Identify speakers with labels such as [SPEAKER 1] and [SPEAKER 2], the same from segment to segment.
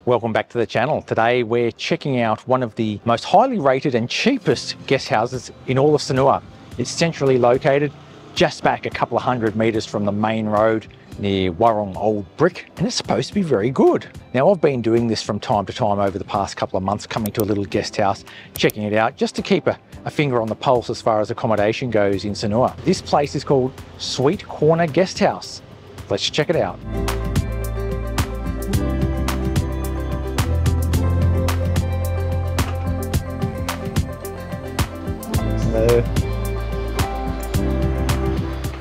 [SPEAKER 1] Welcome back to the channel. Today we're checking out one of the most highly rated and cheapest guest houses in all of Sanua. It's centrally located, just back a couple of 100 metres from the main road near Warrong Old Brick, and it's supposed to be very good. Now, I've been doing this from time to time over the past couple of months, coming to a little guest house, checking it out, just to keep a finger on the pulse as far as accommodation goes in Sanua. This place is called Sweet Corner Guest House. Let's check it out.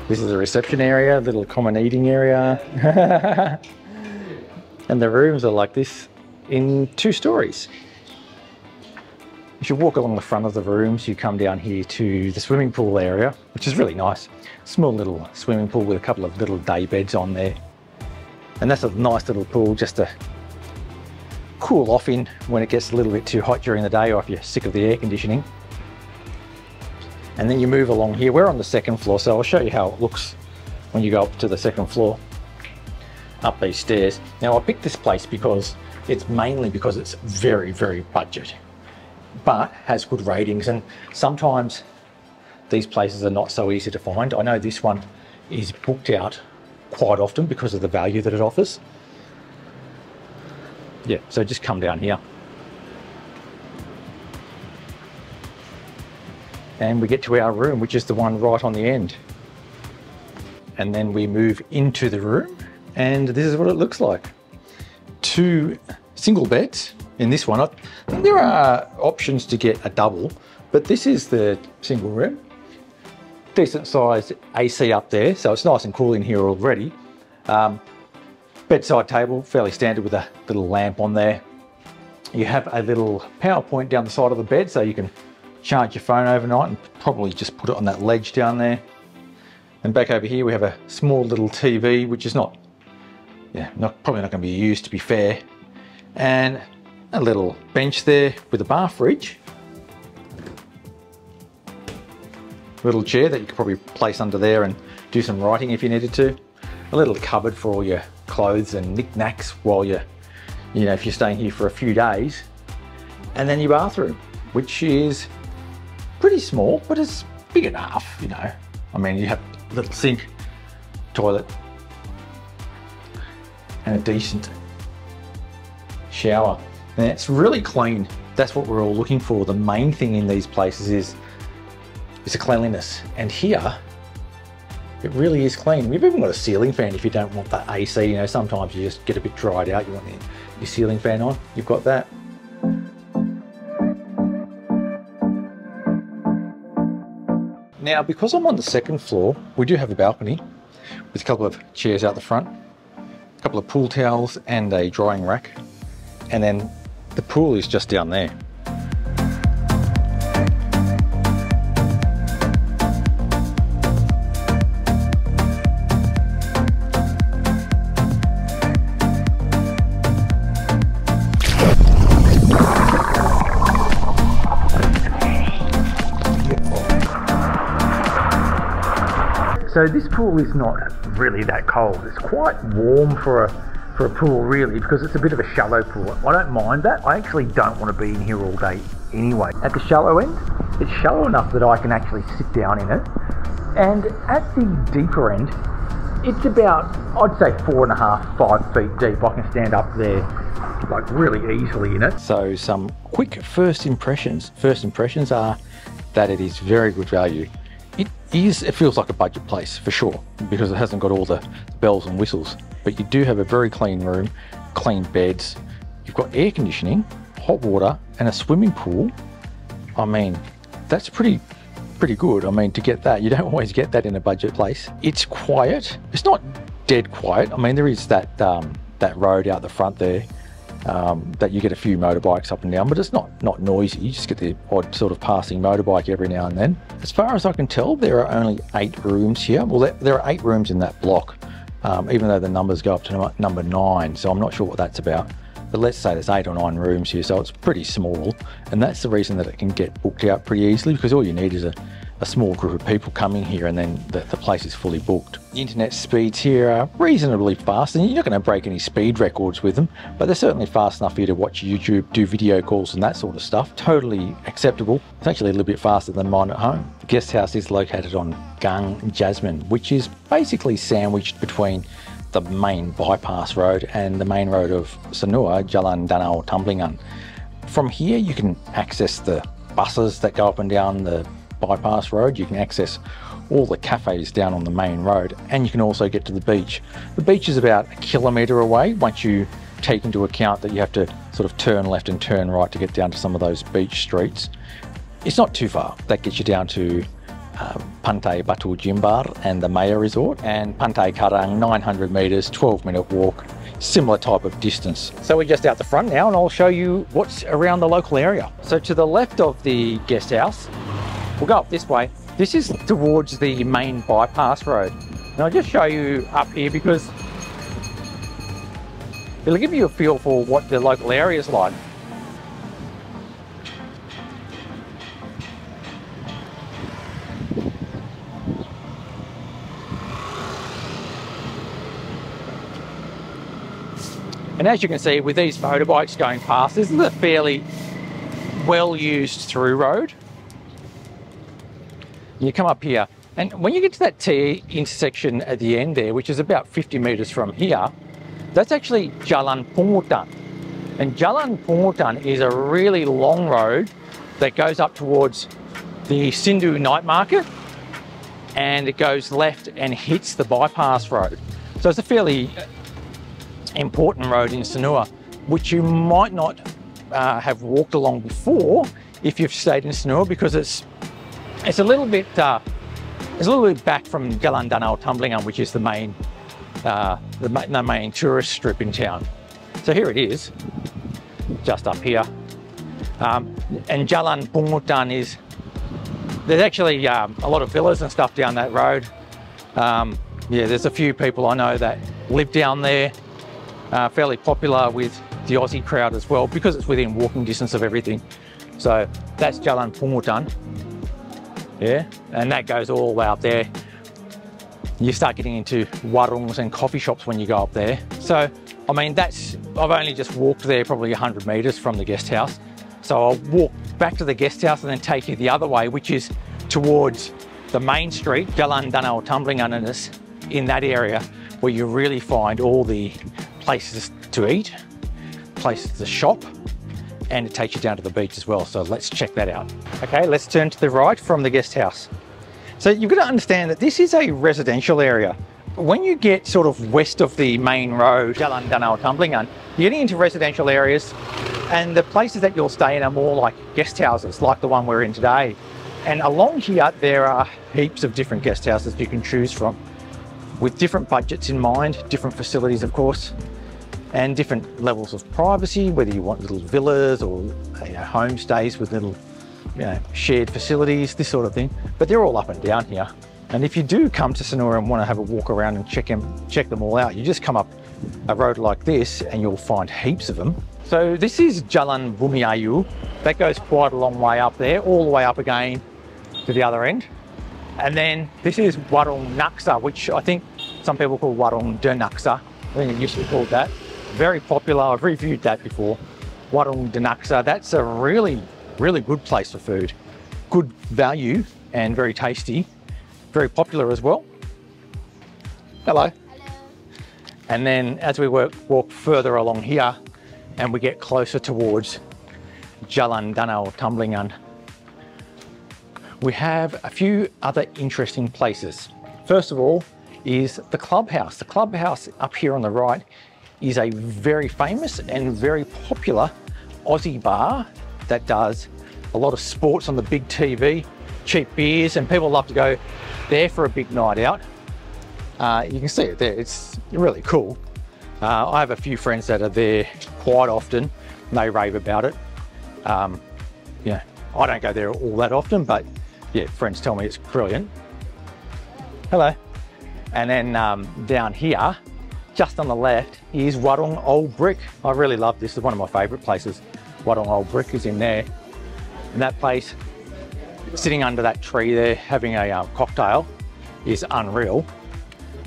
[SPEAKER 1] This is a reception area, a little common eating area. And the rooms are like this in 2 stories. As you walk along the front of the rooms, you come down here to the swimming pool area, which is really nice. Small little swimming pool with a couple of little day beds on there. And that's a nice little pool just to cool off in when it gets a little bit too hot during the day, or if you're sick of the air conditioning. And then you move along here. We're on the 2nd floor, so I'll show you how it looks when you go up to the 2nd floor, up these stairs. Now, I picked this place because it's mainly because it's very, very budget, but has good ratings, and sometimes these places are not so easy to find. I know this one is booked out quite often because of the value that it offers. Yeah, so just come down here. And we get to our room, which is the one right on the end. And then we move into the room, and this is what it looks like. 2 single beds in this one. I think there are options to get a double, but this is the single room. Decent sized AC up there, so it's nice and cool in here already. Bedside table, fairly standard, with a little lamp on there. You have a little power point down the side of the bed, so you can charge your phone overnight and probably just put it on that ledge down there. And back over here we have a small little TV, which is probably not going to be used, to be fair. And a little bench there with a bar fridge. Little chair that you could probably place under there and do some writing if you needed to. A little cupboard for all your clothes and knickknacks while if you're staying here for a few days. And then your bathroom, which is pretty small, but it's big enough, I mean, you have a little sink, toilet, and a decent shower. And it's really clean. That's what we're all looking for. The main thing in these places is the cleanliness. And here, it really is clean. We've even got a ceiling fan if you don't want that AC. Sometimes you just get a bit dried out. You want your ceiling fan on. You've got that. Now, because I'm on the 2nd floor, we do have a balcony with a couple of chairs out the front, a couple of pool towels and a drying rack. And then the pool is just down there. So this pool is not really that cold. It's quite warm for a pool, really, because it's a bit of a shallow pool. I don't mind that. I actually don't want to be in here all day anyway. At the shallow end, it's shallow enough that I can actually sit down in it. And at the deeper end, it's about, I'd say 4.5, 5 feet deep. I can stand up there like really easily in it. So some quick first impressions. First impressions are that it is very good value. It feels like a budget place for sure, because it hasn't got all the bells and whistles, but you do have a very clean room, clean beds. You've got air conditioning, hot water, and a swimming pool. I mean, that's pretty good. I mean, to get that, you don't always get that in a budget place. It's quiet. It's not dead quiet. I mean, there is that road out the front there that you get a few motorbikes up and down, but it's not noisy. You just get the odd sort of passing motorbike every now and then. As far as I can tell, there are only 8 rooms here. Well, there are 8 rooms in that block, even though the numbers go up to number 9, so I'm not sure what that's about. But let's say there's 8 or 9 rooms here, so it's pretty small, and that's the reason that it can get booked out pretty easily, because all you need is a
[SPEAKER 2] a small group of people coming here, and then the place is fully booked. The internet speeds here are reasonably fast, and you're not going to break any speed records with them, but they're certainly fast enough for you to watch YouTube, do video calls and that sort of stuff. Totally acceptable. It's actually a little bit faster than mine at home. The guest house is located on Gang Jasmine, which is basically sandwiched between the main bypass road and the main road of Sanur, Jalan Danau Tumblingan. From here you can access the buses that go up and down the bypass road. You can access all the cafes down on the main road, and you can also get to the beach. The beach is about 1 kilometre away once you take into account that you have to sort of turn left and turn right to get down to some of those beach streets. It's not too far. That gets you down to Pantai Batu Jimbar and the Maya Resort, and Pantai Karang, 900 metres, 12-minute walk, similar type of distance. So we're just out the front now, and I'll show you what's around the local area. So to the left of the guest house, we'll go up this way. This is towards the main bypass road. And I'll just show you up here because it'll give you a feel for what the local area is like. And as you can see with these motorbikes going past, this is a fairly well-used through road. You come up here, and when you get to that T intersection at the end there, which is about 50 metres from here, that's actually Jalan Pungutan. And Jalan Pungutan is a really long road that goes up towards the Sindu night market, and it goes left and hits the bypass road. So it's a fairly important road in Sanur, which you might not have walked along before if you've stayed in Sanur, because it's a little bit back from Jalan Danau Tumblingan, which is the main tourist strip in town. So here it is, just up here, and Jalan Pungutan is, there's actually a lot of villas and stuff down that road. Yeah, there's a few people I know that live down there. Fairly popular with the Aussie crowd as well, because it's within walking distance of everything. So that's Jalan Pungutan, yeah, and that goes all the way up there. You start getting into warungs and coffee shops when you go up there. So, I mean, I've only just walked there probably 100 metres from the guest house. So I'll walk back to the guest house and then take you the other way, which is towards the main street, Jalan Danau Tumblingan, and it's in that area where you really find all the places to eat, places to shop, and it takes you down to the beach as well. So let's check that out. Okay, let's turn to the right from the guest house. So you've got to understand that this is a residential area. When you get sort of west of the main road, Jalan Danau Tumblingan, you're getting into residential areas, and the places that you'll stay in are more like guest houses, like the one we're in today. And along here, there are heaps of different guest houses you can choose from, with different budgets in mind, different facilities, of course, and different levels of privacy, whether you want little villas or homestays with little shared facilities, this sort of thing. But they're all up and down here. And if you do come to Sanur and want to have a walk around and check them all out, you just come up a road like this and you'll find heaps of them. So this is Jalan Bumiayu. That goes quite a long way up there, all the way up again to the other end. And then this is Warung Naksa, which I think some people call Warung de Naksa. I think it used to be called that. Very popular, I've reviewed that before. Warung de Naksa, that's a really, really good place for food. Good value and very tasty. Very popular as well. Hello. And then as we walk further along here and we get closer towards Jalan Danau Tumblingan, we have a few other interesting places. First of all is the clubhouse. The clubhouse up here on the right is a very famous and very popular Aussie bar that does a lot of sports on the big TV, cheap beers, and people love to go there for a big night out. You can see it there, it's really cool. I have a few friends that are there quite often, and they rave about it. Yeah, I don't go there all that often, but yeah, friends tell me it's brilliant. Hello. And then down here, just on the left, is Warung Old Brick. I really love this, it's one of my favourite places. Warung Old Brick is in there. And that place sitting under that tree there having a cocktail is unreal.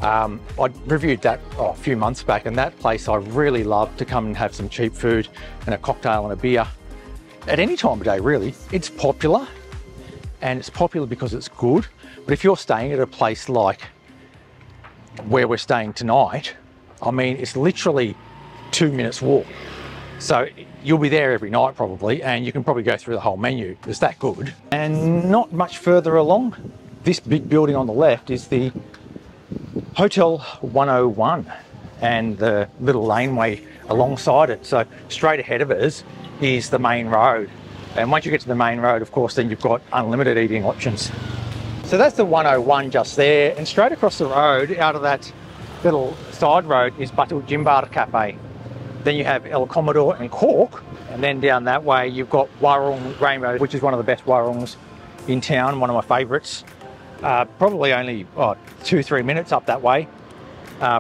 [SPEAKER 2] I reviewed that a few months back, and that place I really love to come and have some cheap food and a cocktail and a beer at any time of day, really. It's popular, and it's popular because it's good. But if you're staying at a place like where we're staying tonight, I mean, it's literally 2 minutes walk. So you'll be there every night probably, and you can probably go through the whole menu. It's that good. And not much further along, this big building on the left is the Hotel 101 and the little laneway alongside it. So straight ahead of us is the main road. And once you get to the main road, of course, then you've got unlimited eating options. So that's the 101 just there. And straight across the road, out of that little side road, is Batul Jimbar Cafe. Then you have El Commodore and Cork. And then down that way, you've got Warung Rainbow, which is one of the best warungs in town, one of my favourites. Probably only 2-3 minutes up that way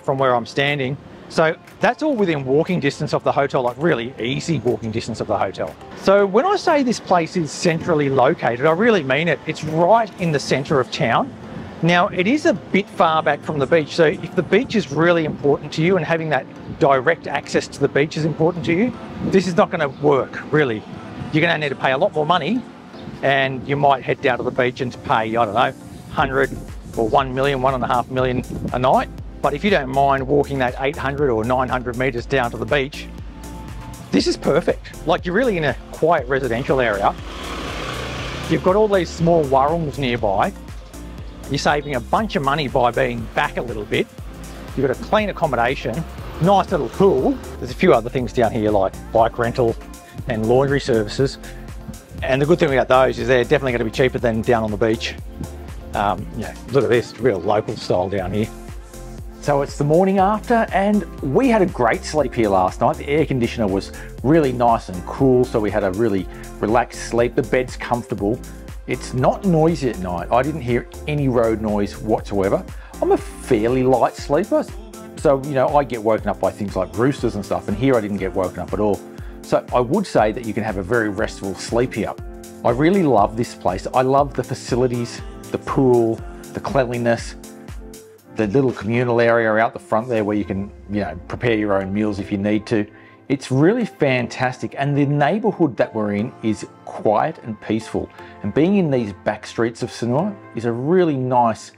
[SPEAKER 2] from where I'm standing. So that's all within walking distance of the hotel, like really easy walking distance of the hotel. So when I say this place is centrally located, I really mean it. It's right in the centre of town. Now, it is a bit far back from the beach. So if the beach is really important to you and having that direct access to the beach is important to you, this is not going to work, really. You're going to need to pay a lot more money, and you might head down to the beach and pay, I don't know, 100 or 1 million, 1.5 million a night. But if you don't mind walking that 800 or 900 meters down to the beach, this is perfect. Like, you're really in a quiet residential area. You've got all these small warungs nearby. You're saving a bunch of money by being back a little bit. You've got a clean accommodation, nice little pool. There's a few other things down here like bike rental and laundry services. And the good thing about those is they're definitely going to be cheaper than down on the beach. Yeah, look at this, real local style down here. So it's the morning after, and we had a great sleep here last night. The air conditioner was really nice and cool, so we had a really relaxed sleep. The bed's comfortable. It's not noisy at night. I didn't hear any road noise whatsoever. I'm a fairly light sleeper, so you know, I get woken up by things like roosters and stuff, and here I didn't get woken up at all. So I would say that you can have a very restful sleep here. I really love this place. I love the facilities, the pool, the cleanliness, the little communal area out the front there where you can, you know, prepare your own meals if you need to. It's really fantastic, and the neighbourhood that we're in is quiet and peaceful. And being in these back streets of Sanur is a really nice,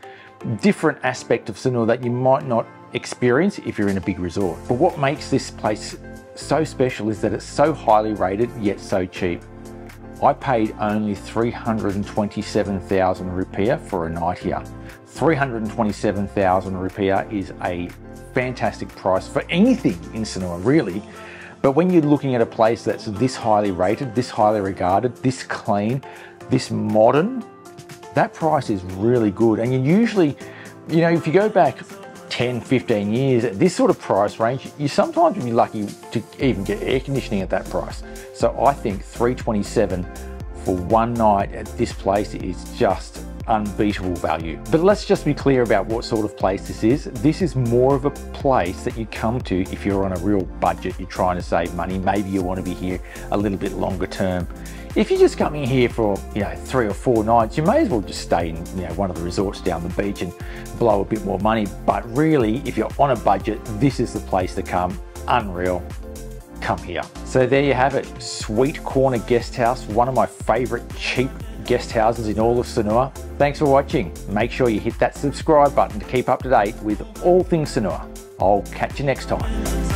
[SPEAKER 2] different aspect of Sanur that you might not experience if you're in a big resort. But what makes this place so special is that it's so highly rated yet so cheap. I paid only 327,000 rupiah for a night here. 327,000 rupiah is a fantastic price for anything in Sanur, really. But when you're looking at a place that's this highly rated, this highly regarded, this clean, this modern, that price is really good. And you usually, you know, if you go back 10, 15 years at this sort of price range, you sometimes would be lucky to even get air conditioning at that price. So I think 327 for one night at this place is just unbeatable value. But let's just be clear about what sort of place this is. This is more of a place that you come to if you're on a real budget, you're trying to save money, maybe you want to be here a little bit longer term. If you're just coming here for, you know, 3 or 4 nights, you may as well just stay in, you know, one of the resorts down the beach and blow a bit more money. But really, if you're on a budget, this is the place to come. Unreal. Come here. So there you have it, Sweet Corner Guest House, one of my favorite cheap guest houses in all of Sanur. Thanks for watching. Make sure you hit that subscribe button to keep up to date with all things Sanur. I'll catch you next time.